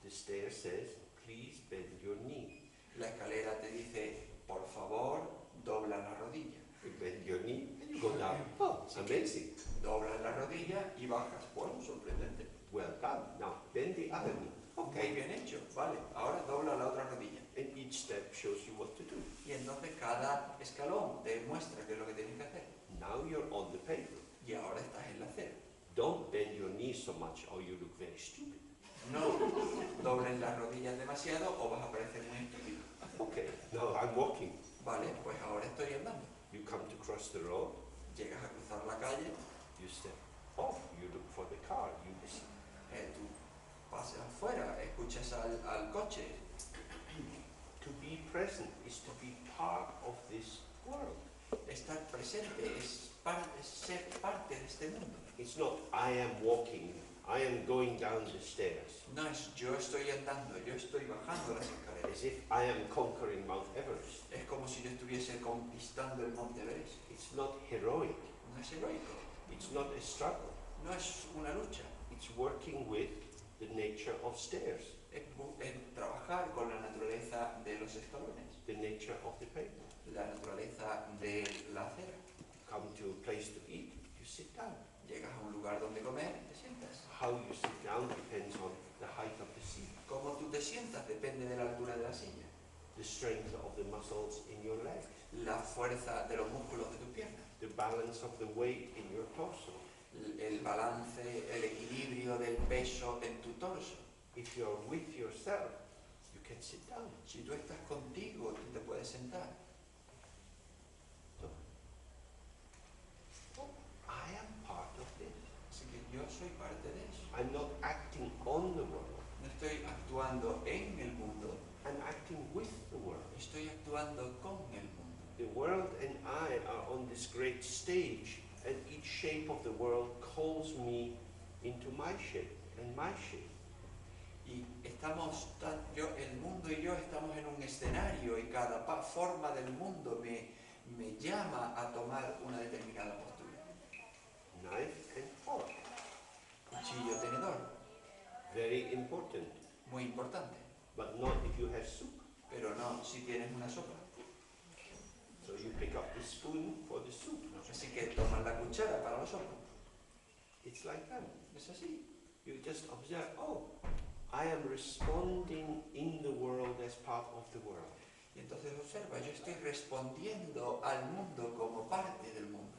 The stair says, please bend your knee. La escalera te dice, por favor, dobla la rodilla. You bend your knee and you go down. Oh, it's amazing. Doblas la rodilla y bajas. Bueno, sorprendente. Well done. Now bend the other knee. Muy Okay. bien hecho. Vale, ahora dobla la otra rodilla. And each step shows you what to do. Y entonces cada escalón te muestra qué es lo que tienes que hacer. Now you're on the pavement. Y ahora estás en la acera. Don't bend your knee so much or you look very stupid. No dobles las rodillas demasiado o vas a parecer muy estúpido. Okay, now I'm walking. Vale, pues ahora estoy andando. You come to cross the road, Llegas a cruzar la calle, you step off, you look for the car, you listen. tú pasas afuera, escuchas al coche. To be present is to be part of this world. Estar presente es ser parte de este mundo. It's not I am walking, I am going down the stairs, No es yo estoy andando, yo estoy bajando las escaleras. as if I am conquering Mount Everest. Es como si yo estuviese conquistando el Monte Everest. It's not heroic, No es heroico, it's not a struggle, no es una lucha. it's working with the nature of stairs, Es trabajar con la naturaleza de los escalones, the nature of the pavement. la naturaleza de la acera. Come to a place to eat, you sit down. Llegas a un lugar donde comer, te sientas. How you sit down depends on the height of the seat, Cómo tú te sientas depende de la altura de la silla, the strength of the muscles in your legs, la fuerza de los músculos de tus piernas, the balance of the weight in your torso. el balance, el equilibrio del peso en tu torso. If you're with yourself, you can sit down. Si tú estás contigo, tú te puedes sentar. So, oh, I am part of this. Así que yo soy parte de eso. I'm not acting on the world, No estoy actuando en el mundo, I'm acting with the world. estoy actuando con el mundo. The world and I are on this great stage, and each shape of the world calls me into my shape and my shape. Y el mundo y yo estamos en un escenario y cada forma del mundo me llama a tomar una determinada postura. Knife and fork, Cuchillo, tenedor, very important, muy importante, but not if you have soup. pero no si tienes una sopa. So you pick up the spoon for the soup. Así que tomas la cuchara para la sopa. It's like that. Es así. You just observe, oh, I am responding in the world as part of the world. Y entonces observa, yo estoy respondiendo al mundo como parte del mundo.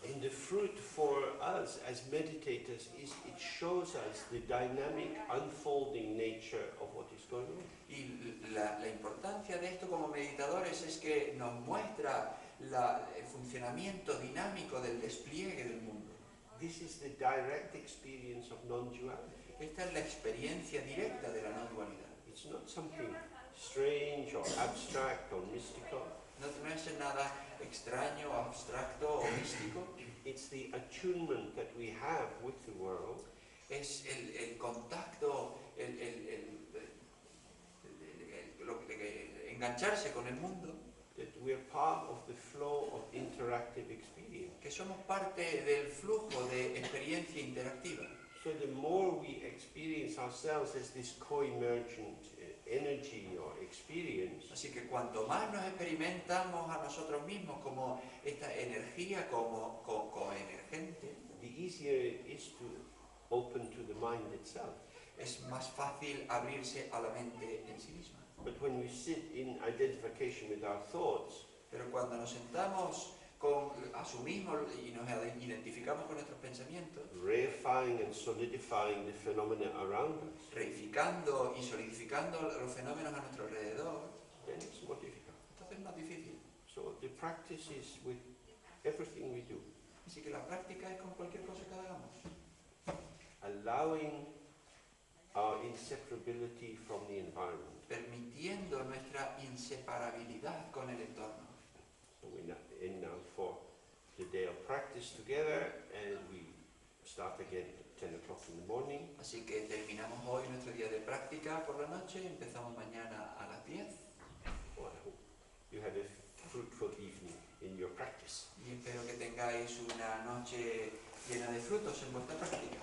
And the fruit for us as meditators is it shows us the dynamic unfolding nature of what is going on. Y la importancia de esto como meditadores es que nos muestra el funcionamiento dinámico del despliegue del mundo. This is the direct experience of non-duality. Esta es la experiencia directa de la no dualidad. It's not something strange or abstract or mystical. No es nada extraño, abstracto o místico. It's the attunement that we have with the world Es el contacto, engancharse con el mundo, that we're part of the flow of interactive experience. que somos parte del flujo de experiencia interactiva. So the more we experience ourselves as this co-emergent energy or experience, Así que cuanto más nos experimentamos a nosotros mismos como esta energía, como coemergente, the easier it is to open to the mind itself. es más fácil abrirse a la mente en sí misma. But when we sit in identification with our thoughts, Pero cuando nos sentamos, asumimos y nos identificamos con nuestros pensamientos, reifying and solidifying the phenomena around us, reificando y solidificando los fenómenos a nuestro alrededor, then it's more difficult. entonces es más difícil. So the practice is with everything we do, Así que la práctica es con cualquier cosa que hagamos. allowing our inseparability from the environment. Permitiendo nuestra inseparabilidad con el entorno. So we're in now for the day of practice together, and we start again at 10 o'clock in the morning. Así que terminamos hoy nuestro día de práctica por la noche, empezamos mañana a las 10 Well, I hope you have a fruitful evening in your practice. y espero que tengáis una noche llena de frutos en vuestra práctica.